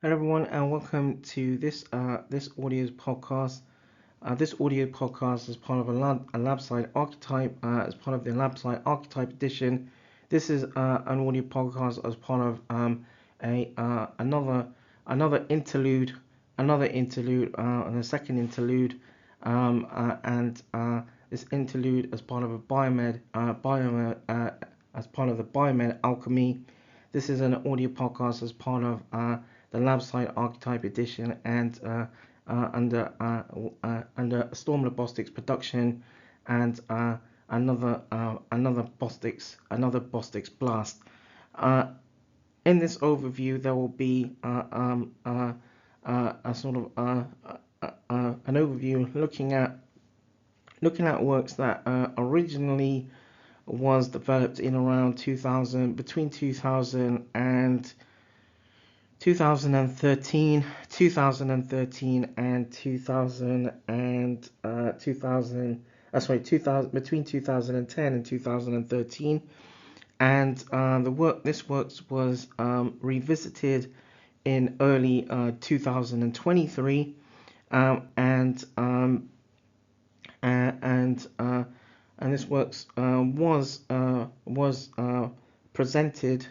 Hello everyone, and welcome to this audio podcast. This audio podcast is part of a lab site archetype. As part of the lab site archetype edition, this is an audio podcast as part of a another interlude, and a second interlude, and this interlude as part of a Biomed as part of the Biomed Alchemy. This is an audio podcast as part of the lab site archetype edition and under Storm Robotics production and another Bostics blast. Uh, in this overview, there will be a sort of an overview looking at works that originally was developed in around 2000, between 2000 and 2013, 2013 and 2000 and 2000, sorry, 2000, between 2010 and 2013, and this work was revisited in early 2023, and and this works was presented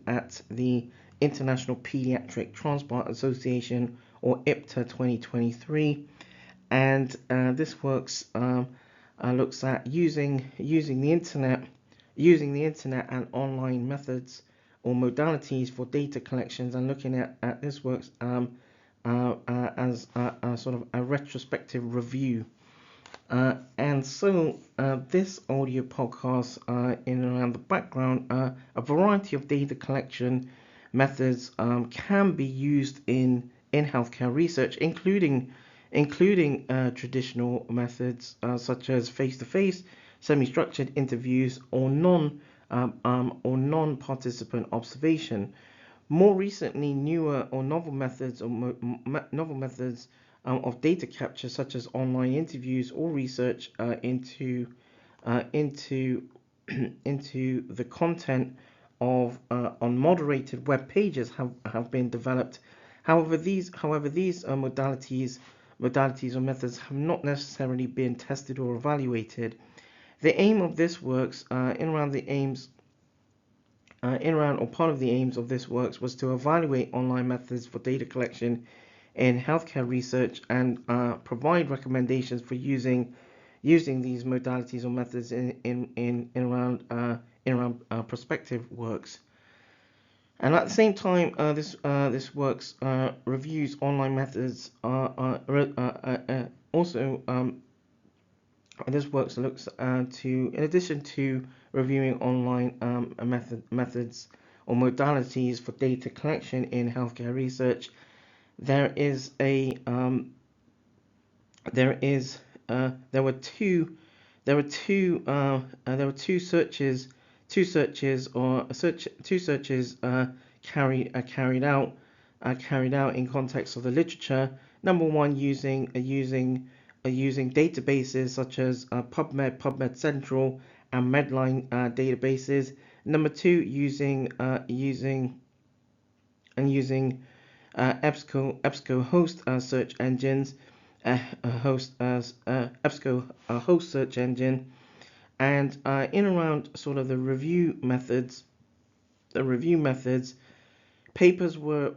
at the International Pediatric Transplant Association, or IPTA 2023, and this works looks at using the internet and online methods or modalities for data collections, and looking at this works as a sort of a retrospective review. And so this audio podcast in and around the background, a variety of data collection methods can be used in healthcare research, including traditional methods such as face-to-face, semi-structured interviews, or non-participant observation. More recently, newer or novel methods of data capture, such as online interviews or research into into the content of unmoderated web pages, have been developed. However, these modalities or methods have not necessarily been tested or evaluated. The aim of this works in around or part of the aims of this works was to evaluate online methods for data collection in healthcare research, and provide recommendations for using these modalities or methods in around prospective works. And at the same time, this works reviews online methods. Also, this works looks in addition to reviewing online methods or modalities for data collection in healthcare research. There is a there is there were two there were two there were two searches or search two searches carried out in context of the literature. Number one, using databases such as PubMed Central, and Medline databases. Number two, using EBSCO host search engines, EBSCO host search engine, and in around sort of the review methods. Papers were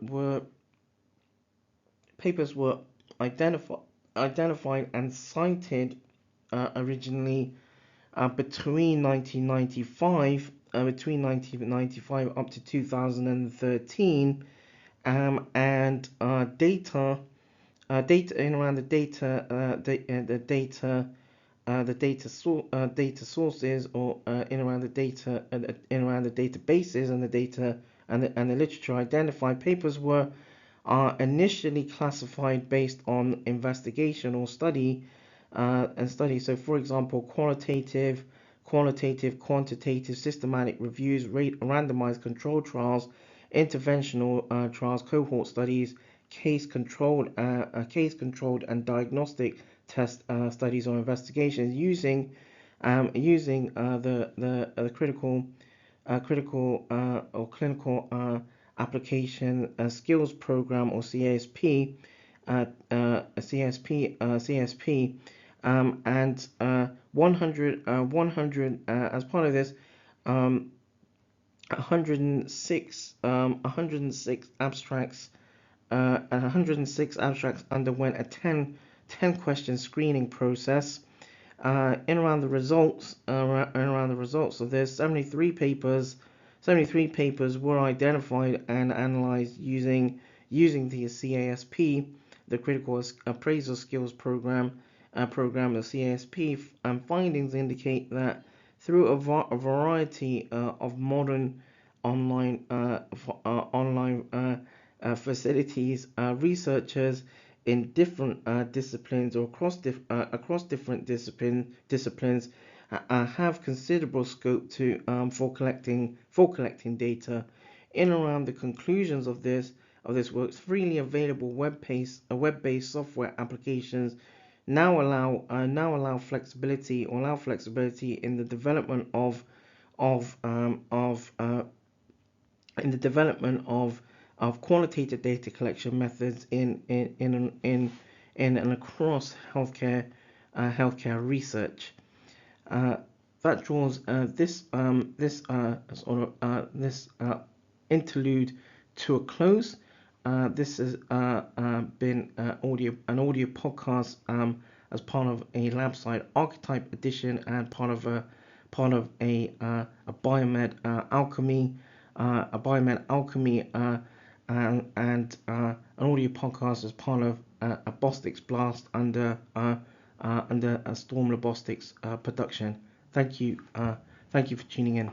identified and cited originally between 1995 up to 2013, and data in around the data data sources, or in around the data in around the databases and the data and the literature identified. Papers were initially classified based on investigation or study. So, for example, quantitative, systematic reviews, randomized control trials, interventional trials, cohort studies, case-controlled and diagnostic test studies or investigations using the critical or clinical Application Skills Program, or CASP, CSP, and 100 as part of this, 106 abstracts, 106 abstracts underwent a 10 question screening process. In around the results, of this, 73 papers were identified and analyzed using the CASP, the Critical Appraisal Skills Program, the CASP. Findings indicate that through a variety of modern online facilities, researchers in different disciplines, or across different disciplines, have considerable scope to for collecting data. In and around the conclusions of this work, freely available web-based software applications now allow flexibility in the development of qualitative data collection methods in and across healthcare research. That draws this interlude to a close. This has been an audio podcast as part of a LabSide Archetype edition, and part of a Biomed Alchemy and an audio podcast as part of a Bostics Blast under a Storm Robotics production. Thank you for tuning in.